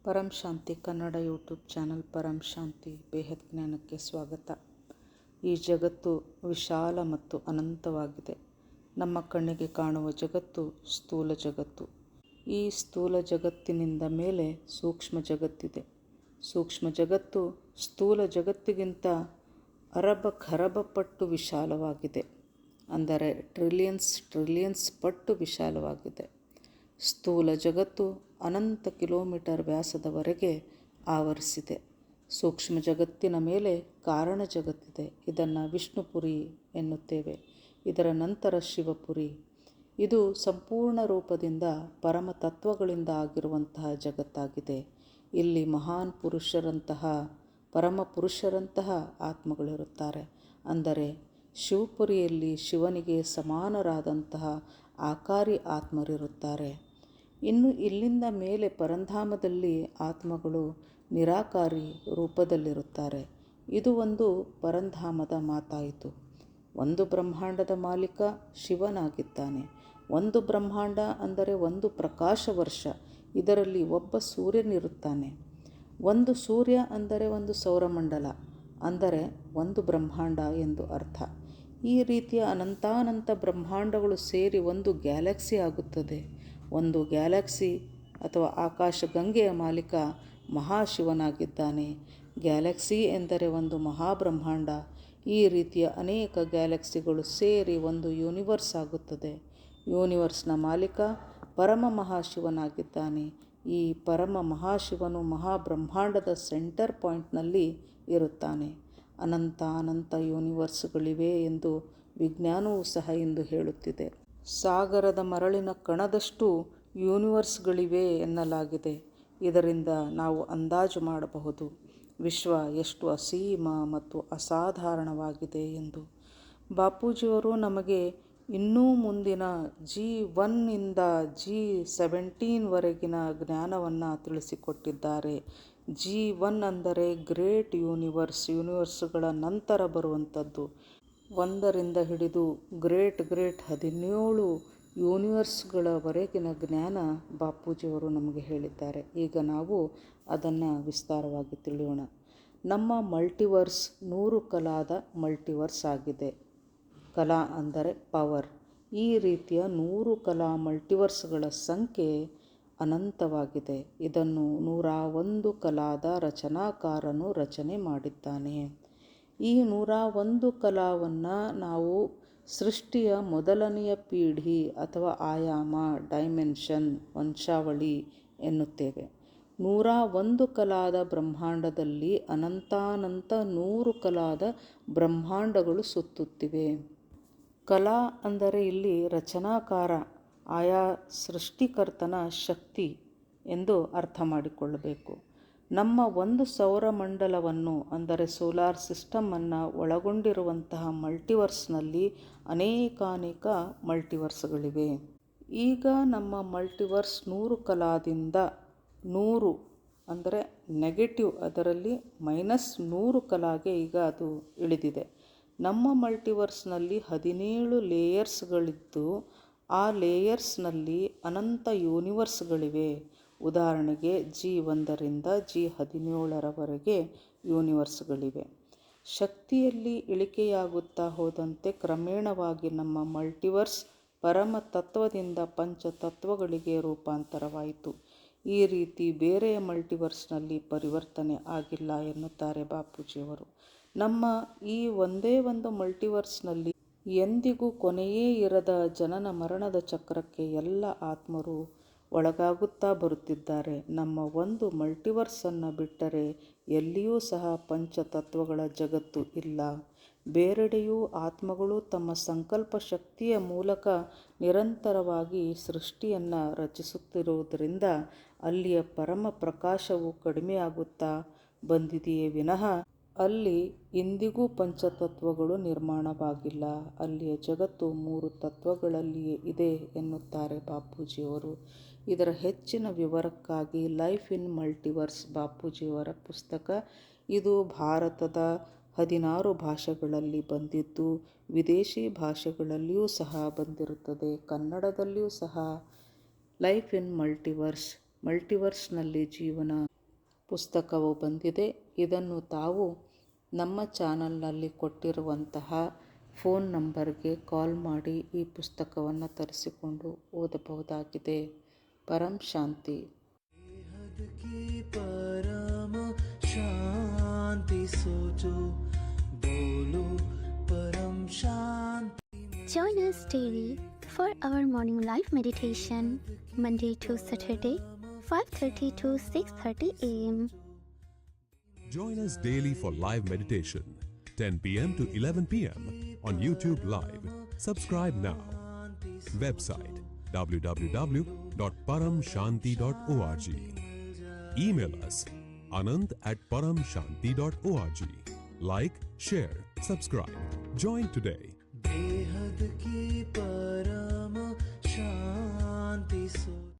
ಪರಂ ಶಾಂತಿ Kannada YouTube channel ಪರಂ ಶಾಂತಿ ಬೇಹದ್ ಜ್ಞಾನಕ್ಕೆ ಸ್ವಾಗತ. ಈ ಜಗತ್ತು ವಿಶಾಲ ಮತ್ತು ಅನಂತವಾಗಿದೆ. ನಮ್ಮ ಕಣ್ಣಿಗೆ ಕಾಣುವ ಜಗತ್ತು ಸ್ಥೂಲ ಜಗತ್ತು. ಈ ಸ್ಥೂಲ ಜಗತ್ತಿನಿಂದ ಮೇಲೆ ಸೂಕ್ಷ್ಮ ಜಗತ್ತಿದೆ. ಸೂಕ್ಷ್ಮ ಜಗತ್ತು ಸ್ಥೂಲ ಜಗತ್ತಿಗಿಂತ ಅರಬ ಪಟ್ಟು ವಿಶಾಲವಾಗಿದೆ. ಅಂದರೆ ಟ್ರಿಲಿಯನ್ಸ್ ಪಟ್ಟು ವಿಶಾಲವಾಗಿದೆ. ಸ್ಥೂಲ ಜಗತ್ತು ಅನಂತ ಕಿಲೋಮೀಟರ್ ವ್ಯಾಸದವರೆಗೆ ಆವರಿಸಿದೆ. ಸೂಕ್ಷ್ಮ ಜಗತ್ತಿನ ಮೇಲೆ ಕಾರಣ ಜಗತ್ತಿದೆ. ಇದನ್ನು ವಿಷ್ಣುಪುರಿ ಎನ್ನುತ್ತೇವೆ. ಇದರ ನಂತರ ಶಿವಪುರಿ. ಇದು ಸಂಪೂರ್ಣ ರೂಪದಿಂದ ಪರಮ ತತ್ವಗಳಿಂದ ಆಗಿರುವಂತಹ ಜಗತ್ತಾಗಿದೆ. ಇಲ್ಲಿ ಮಹಾನ್ ಪುರುಷರಂತಹ ಪರಮ ಪುರುಷರಂತಹ ಆತ್ಮಗಳಿರುತ್ತಾರೆ. ಅಂದರೆ ಶಿವಪುರಿಯಲ್ಲಿ ಶಿವನಿಗೆ ಸಮಾನರಾದಂತಹ ಆಕಾರಿ ಆತ್ಮರಿರುತ್ತಾರೆ. ಇನ್ನು ಇಲ್ಲಿಂದ ಮೇಲೆ ಪರಂಧಾಮದಲ್ಲಿ ಆತ್ಮಗಳು ನಿರಾಕಾರಿ ರೂಪದಲ್ಲಿರುತ್ತಾರೆ. ಇದು ಒಂದು ಪರಂಧಾಮದ ಮಾತಾಯಿತು. ಒಂದು ಬ್ರಹ್ಮಾಂಡದ ಮಾಲೀಕ ಶಿವನಾಗಿದ್ದಾನೆ. ಒಂದು ಬ್ರಹ್ಮಾಂಡ ಅಂದರೆ ಒಂದು ಪ್ರಕಾಶ ವರ್ಷ. ಇದರಲ್ಲಿ ಒಬ್ಬ ಸೂರ್ಯನಿರುತ್ತಾನೆ. ಒಂದು ಸೂರ್ಯ ಅಂದರೆ ಒಂದು ಸೌರಮಂಡಲ, ಅಂದರೆ ಒಂದು ಬ್ರಹ್ಮಾಂಡ ಎಂದು ಅರ್ಥ. ಈ ರೀತಿಯ ಅನಂತಾನಂತ ಬ್ರಹ್ಮಾಂಡಗಳು ಸೇರಿ ಒಂದು ಗ್ಯಾಲಕ್ಸಿ ಆಗುತ್ತದೆ. ಒಂದು ಗ್ಯಾಲಕ್ಸಿ ಅಥವಾ ಆಕಾಶಗಂಗೆಯ ಮಾಲೀಕ ಮಹಾಶಿವನಾಗಿದ್ದಾನೆ. ಗ್ಯಾಲಕ್ಸಿ ಎಂದರೆ ಒಂದು ಮಹಾಬ್ರಹ್ಮಾಂಡ. ಈ ರೀತಿಯ ಅನೇಕ ಗ್ಯಾಲಕ್ಸಿಗಳು ಸೇರಿ ಒಂದು ಯೂನಿವರ್ಸ್ ಆಗುತ್ತದೆ. ಯೂನಿವರ್ಸ್ನ ಮಾಲೀಕ ಪರಮ ಮಹಾಶಿವನಾಗಿದ್ದಾನೆ. ಈ ಪರಮ ಮಹಾಶಿವನು ಮಹಾಬ್ರಹ್ಮಾಂಡದ ಸೆಂಟರ್ ಪಾಯಿಂಟ್ನಲ್ಲಿ ಇರುತ್ತಾನೆ. ಅನಂತ ಯೂನಿವರ್ಸ್ಗಳಿವೆ ಎಂದು ವಿಜ್ಞಾನವೂ ಸಹ ಇಂದು ಹೇಳುತ್ತಿದೆ. ಸಾಗರದ ಮರಳಿನ ಕಣದಷ್ಟು ಯೂನಿವರ್ಸ್ಗಳಿವೆ ಎನ್ನಲಾಗಿದೆ. ಇದರಿಂದ ನಾವು ಅಂದಾಜು ಮಾಡಬಹುದು ವಿಶ್ವ ಎಷ್ಟು ಅಸೀಮ ಮತ್ತು ಅಸಾಧಾರಣವಾಗಿದೆ ಎಂದು. ಬಾಪೂಜಿಯವರು ನಮಗೆ ಇನ್ನೂ ಮುಂದಿನ G1 ಇಂದ G17 ವರೆಗಿನ ಜ್ಞಾನವನ್ನು ತಿಳಿಸಿಕೊಟ್ಟಿದ್ದಾರೆ. G1 ಅಂದರೆ ಗ್ರೇಟ್ ಯೂನಿವರ್ಸ್ಗಳ ನಂತರ ಬರುವಂಥದ್ದು. 1ರಿಂದ ಹಿಡಿದು ಗ್ರೇಟ್ 17 ಯೂನಿವರ್ಸ್ಗಳವರೆಗಿನ ಜ್ಞಾನ ಬಾಪೂಜಿಯವರು ನಮಗೆ ಹೇಳಿದ್ದಾರೆ. ಈಗ ನಾವು ಅದನ್ನು ವಿಸ್ತಾರವಾಗಿ ತಿಳಿಯೋಣ. ನಮ್ಮ ಮಲ್ಟಿವರ್ಸ್ 100 ಕಲಾದ ಮಲ್ಟಿವರ್ಸ್ ಆಗಿದೆ. ಕಲಾ ಅಂದರೆ ಪವರ್. ಈ ರೀತಿಯ 100 ಕಲಾ ಮಲ್ಟಿವರ್ಸ್ಗಳ ಸಂಖ್ಯೆ ಅನಂತವಾಗಿದೆ. ಇದನ್ನು 101 ಕಲಾದ ರಚನಾಕಾರನು ರಚನೆ ಮಾಡಿದ್ದಾನೆ. ಈ 101 ಕಲಾವನ್ನು ನಾವು ಸೃಷ್ಟಿಯ ಮೊದಲನೆಯ ಪೀಳಿಗೆ ಅಥವಾ ಆಯಾಮ, ಡೈಮೆನ್ಷನ್, ವಂಶಾವಳಿ ಎನ್ನುತ್ತೇವೆ. 101 ಕಲಾದ ಬ್ರಹ್ಮಾಂಡದಲ್ಲಿ ಅನಂತಾನಂತ 100 ಕಲಾದ ಬ್ರಹ್ಮಾಂಡಗಳು ಸುತ್ತುತ್ತಿವೆ. ಕಲಾ ಅಂದರೆ ಇಲ್ಲಿ ರಚನಾಕಾರ, ಆಯಾ ಸೃಷ್ಟಿಕರ್ತನ ಶಕ್ತಿ ಎಂದು ಅರ್ಥ ಮಾಡಿಕೊಳ್ಳಬೇಕು. ನಮ್ಮ ಒಂದು ಸೌರಮಂಡಲವನ್ನು ಅಂದರೆ ಸೋಲಾರ್ ಸಿಸ್ಟಮನ್ನು ಒಳಗೊಂಡಿರುವಂತಹ ಮಲ್ಟಿವರ್ಸ್ನಲ್ಲಿ ಅನೇಕಾನೇಕ ಮಲ್ಟಿವರ್ಸ್ಗಳಿವೆ. ಈಗ ನಮ್ಮ ಮಲ್ಟಿವರ್ಸ್ 100 ಕಲಾದಿಂದ 100 ಅಂದರೆ ನೆಗೆಟಿವ್, ಅದರಲ್ಲಿ -100 ಕಲಾಗೆ ಈಗ ಅದು ಇಳಿದಿದೆ. ನಮ್ಮ ಮಲ್ಟಿವರ್ಸ್ನಲ್ಲಿ 17 ಲೇಯರ್ಸ್ಗಳಿದ್ದು ಆ ಲೇಯರ್ಸ್ನಲ್ಲಿ ಅನಂತ ಯೂನಿವರ್ಸ್ಗಳಿವೆ. ಉದಾಹರಣೆಗೆ G1ರಿಂದ G17 ಯೂನಿವರ್ಸ್ಗಳಿವೆ. ಶಕ್ತಿಯಲ್ಲಿ ಇಳಿಕೆಯಾಗುತ್ತಾ ಹೋದಂತೆ ಕ್ರಮೇಣವಾಗಿ ನಮ್ಮ ಮಲ್ಟಿವರ್ಸ್ ಪರಮ ತತ್ವದಿಂದ ಪಂಚತತ್ವಗಳಿಗೆ ರೂಪಾಂತರವಾಯಿತು. ಈ ರೀತಿ ಬೇರೆಯ ಮಲ್ಟಿವರ್ಸ್ನಲ್ಲಿ ಪರಿವರ್ತನೆ ಆಗಿಲ್ಲ ಎನ್ನುತ್ತಾರೆ ಬಾಪೂಜಿಯವರು. ನಮ್ಮ ಈ ಒಂದೇ ಒಂದು ಮಲ್ಟಿವರ್ಸ್ನಲ್ಲಿ ಎಂದಿಗೂ ಕೊನೆಯೇ ಇರದ ಜನನ ಮರಣದ ಚಕ್ರಕ್ಕೆ ಎಲ್ಲ ಆತ್ಮರು ಒಳಗಾಗುತ್ತಾ ಬರುತ್ತಿದ್ದಾರೆ. ನಮ್ಮ ಒಂದು ಮಲ್ಟಿವರ್ಸನ್ನು ಬಿಟ್ಟರೆ ಎಲ್ಲಿಯೂ ಸಹ ಪಂಚತತ್ವಗಳ ಜಗತ್ತು ಇಲ್ಲ. ಬೇರೆಡೆಯೂ ಆತ್ಮಗಳು ತಮ್ಮ ಸಂಕಲ್ಪ ಶಕ್ತಿಯ ಮೂಲಕ ನಿರಂತರವಾಗಿ ಸೃಷ್ಟಿಯನ್ನು ರಚಿಸುತ್ತಿರುವುದರಿಂದ ಅಲ್ಲಿಯ ಪರಮ ಪ್ರಕಾಶವು ಕಡಿಮೆಯಾಗುತ್ತಾ ಬಂದಿದೆಯೇ ವಿನಃ ಅಲ್ಲಿ ಇಂದಿಗೂ ಪಂಚತತ್ವಗಳು ನಿರ್ಮಾಣವಾಗಿಲ್ಲ. ಅಲ್ಲಿಯ ಜಗತ್ತು 3 ತತ್ವಗಳಲ್ಲಿಯೇ ಇದೆ ಎನ್ನುತ್ತಾರೆ ಬಾಪೂಜಿಯವರು. ಇದರ ಹೆಚ್ಚಿನ ವಿವರಕ್ಕಾಗಿ ಲೈಫ್ ಇನ್ ಮಲ್ಟಿವರ್ಸ್ ಬಾಪೂಜಿಯವರ ಪುಸ್ತಕ. ಇದು ಭಾರತದ 16 ಭಾಷೆಗಳಲ್ಲಿ ಬಂದಿದ್ದು ವಿದೇಶಿ ಭಾಷೆಗಳಲ್ಲಿಯೂ ಸಹ ಬಂದಿರುತ್ತದೆ. ಕನ್ನಡದಲ್ಲಿಯೂ ಸಹ ಲೈಫ್ ಇನ್ ಮಲ್ಟಿವರ್ಸ್ ಮಲ್ಟಿವರ್ಸ್ನಲ್ಲಿ ಜೀವನ ಪುಸ್ತಕವು ಬಂದಿದೆ. ಇದನ್ನು ತಾವು ನಮ್ಮ ಚಾನಲ್ನಲ್ಲಿ ಕೊಟ್ಟಿರುವಂತಹ ಫೋನ್ ನಂಬರ್ಗೆ ಕಾಲ್ ಮಾಡಿ ಈ ಪುಸ್ತಕವನ್ನು ತರಿಸಿಕೊಂಡು ಓದಬಹುದಾಗಿದೆ. ಪರಂ ಶಾಂತಿ. परम शांति सोचो बोलो परम शांति. Join us daily for our morning live meditation, Monday to Saturday, 5:30 to 6:30 a.m. Join us daily for live meditation, 10 p.m. to 11 p.m. on YouTube Live. Subscribe now. Website www.paramshanti.org. Email us anand@paramshanti.org. Like, share, subscribe. Join today. बेहद की